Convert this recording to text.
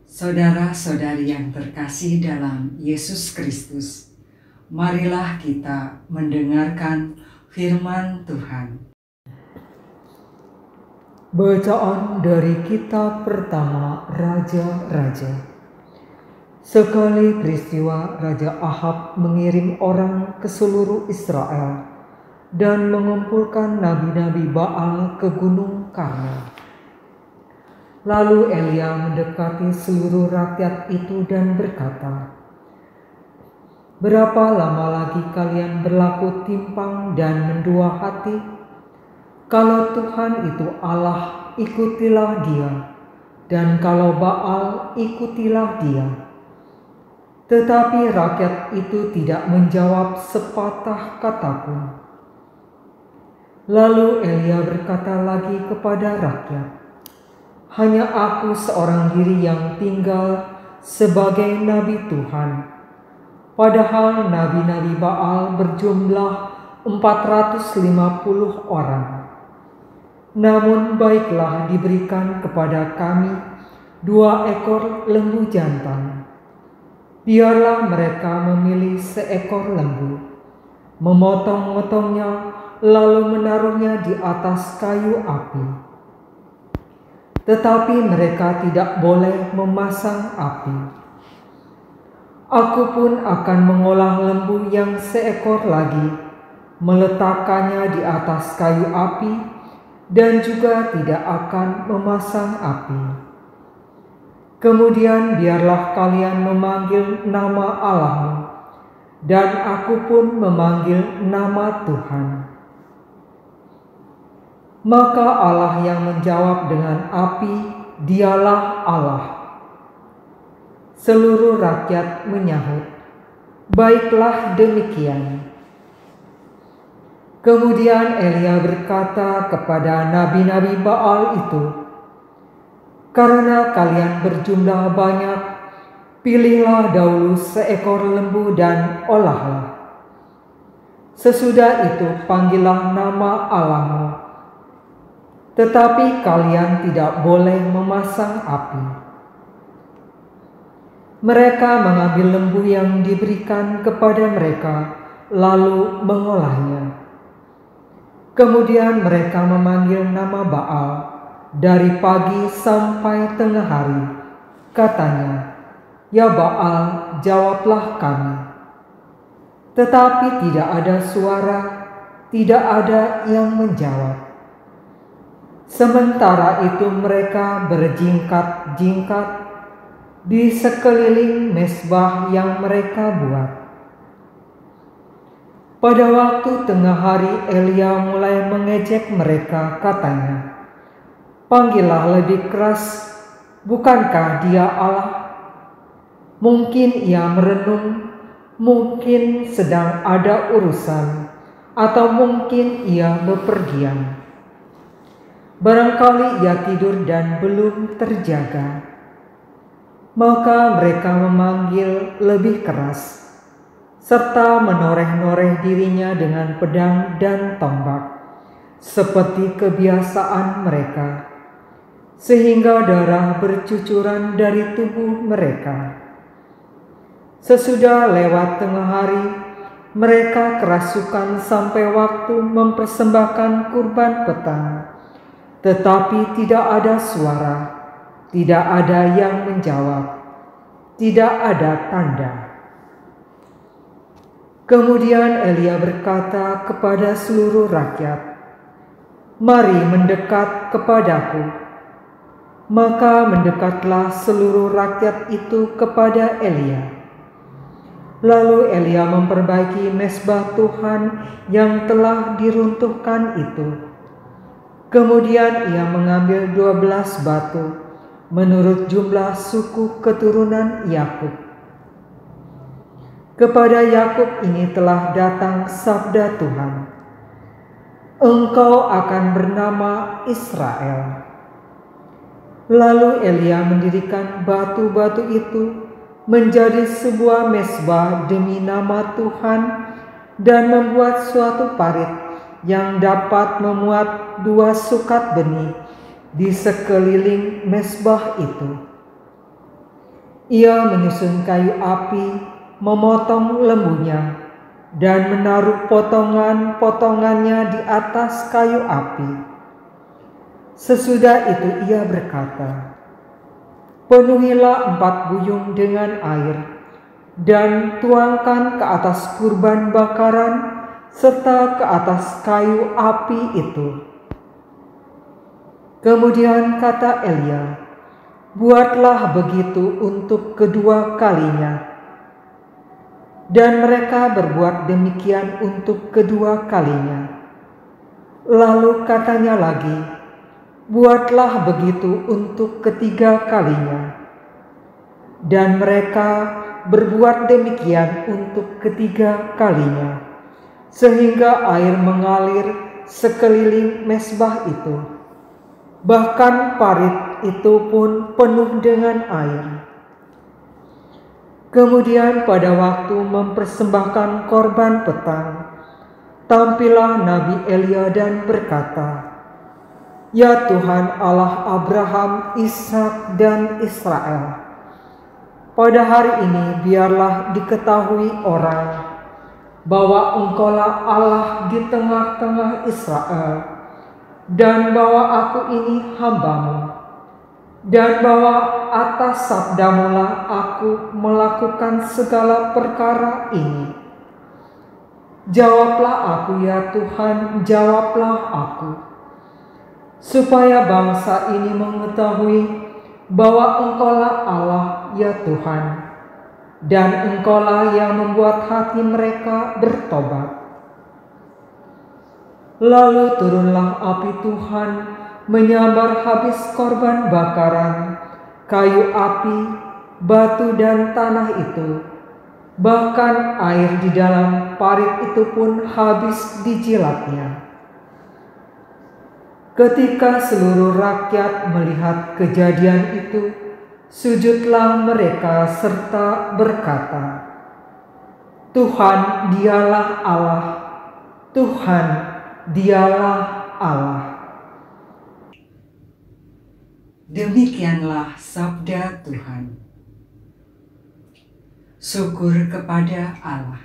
Saudara-saudari yang terkasih dalam Yesus Kristus, marilah kita mendengarkan firman Tuhan. Bacaan dari kitab pertama Raja-Raja. Sekali peristiwa Raja Ahab mengirim orang ke seluruh Israel dan mengumpulkan nabi-nabi Baal ke Gunung Karmel. Lalu Elia mendekati seluruh rakyat itu dan berkata, "Berapa lama lagi kalian berlaku timpang dan mendua hati? Kalau Tuhan itu Allah, ikutilah Dia, dan kalau Baal, ikutilah dia." Tetapi rakyat itu tidak menjawab sepatah kata pun. Lalu Elia berkata lagi kepada rakyat, "Hanya aku seorang diri yang tinggal sebagai nabi Tuhan, padahal nabi-nabi Baal berjumlah 450 orang. Namun baiklah diberikan kepada kami 2 ekor lembu jantan. Biarlah mereka memilih seekor lembu, memotong-motongnya, lalu menaruhnya di atas kayu api. Tetapi mereka tidak boleh memasang api. Aku pun akan mengolah lembu yang seekor lagi, meletakkannya di atas kayu api, dan juga tidak akan memasang api. Kemudian biarlah kalian memanggil nama Allahmu, dan aku pun memanggil nama Tuhan." Maka Allah yang menjawab dengan api, dialah Allah. Seluruh rakyat menyahut, "Baiklah demikian." Kemudian Elia berkata kepada nabi-nabi Baal itu, "Karena kalian berjumlah banyak, pilihlah dahulu seekor lembu dan olahlah. Sesudah itu panggillah nama Allahmu. Tetapi kalian tidak boleh memasang api." Mereka mengambil lembu yang diberikan kepada mereka, lalu mengolahnya. Kemudian mereka memanggil nama Baal dari pagi sampai tengah hari. Katanya, "Ya Baal, jawablah kami." Tetapi tidak ada suara, tidak ada yang menjawab. Sementara itu mereka berjingkat-jingkat di sekeliling mezbah yang mereka buat. Pada waktu tengah hari Elia mulai mengejek mereka, katanya, "Panggillah lebih keras, bukankah dia Allah? Mungkin ia merenung, mungkin sedang ada urusan, atau mungkin ia bepergian. Barangkali ia tidur dan belum terjaga." Maka mereka memanggil lebih keras, serta menoreh-noreh dirinya dengan pedang dan tombak, seperti kebiasaan mereka, sehingga darah bercucuran dari tubuh mereka. Sesudah lewat tengah hari, mereka kerasukan sampai waktu mempersembahkan kurban petang. Tetapi tidak ada suara, tidak ada yang menjawab, tidak ada tanda. Kemudian Elia berkata kepada seluruh rakyat, "Mari mendekat kepadaku." Maka mendekatlah seluruh rakyat itu kepada Elia. Lalu Elia memperbaiki mezbah Tuhan yang telah diruntuhkan itu. Kemudian ia mengambil 12 batu menurut jumlah suku keturunan Yakub. Kepada Yakub ini telah datang sabda Tuhan, "Engkau akan bernama Israel." Lalu Elia mendirikan batu-batu itu menjadi sebuah mezbah demi nama Tuhan dan membuat suatu parit yang dapat memuat 2 sukat benih di sekeliling mezbah itu. Ia menyusun kayu api, memotong lembunya, dan menaruh potongan-potongannya di atas kayu api. Sesudah itu ia berkata, "Penuhilah 4 buyung dengan air, dan tuangkan ke atas kurban bakaran serta ke atas kayu api itu." Kemudian kata Elia, "Buatlah begitu untuk kedua kalinya." Dan mereka berbuat demikian untuk kedua kalinya. Lalu katanya lagi, "Buatlah begitu untuk ketiga kalinya." Dan mereka berbuat demikian untuk ketiga kalinya, sehingga air mengalir sekeliling mezbah itu. Bahkan parit itu pun penuh dengan air. Kemudian pada waktu mempersembahkan korban petang, tampillah Nabi Elia dan berkata, "Ya Tuhan Allah Abraham, Ishak dan Israel, pada hari ini biarlah diketahui orang bahwa Engkaulah Allah di tengah-tengah Israel, dan bahwa aku ini hamba-Mu, dan bahwa atas sabda-Mu-lah aku melakukan segala perkara ini. Jawablah aku ya Tuhan, jawablah aku, supaya bangsa ini mengetahui bahwa Engkaulah Allah ya Tuhan, dan Engkaulah yang membuat hati mereka bertobat." Lalu turunlah api Tuhan menyambar habis korban bakaran, kayu api, batu dan tanah itu. Bahkan air di dalam parit itu pun habis dijilatnya. Ketika seluruh rakyat melihat kejadian itu, sujudlah mereka serta berkata, "Tuhan, Dialah Allah, Tuhan, Dialah Allah." Demikianlah sabda Tuhan. Syukur kepada Allah.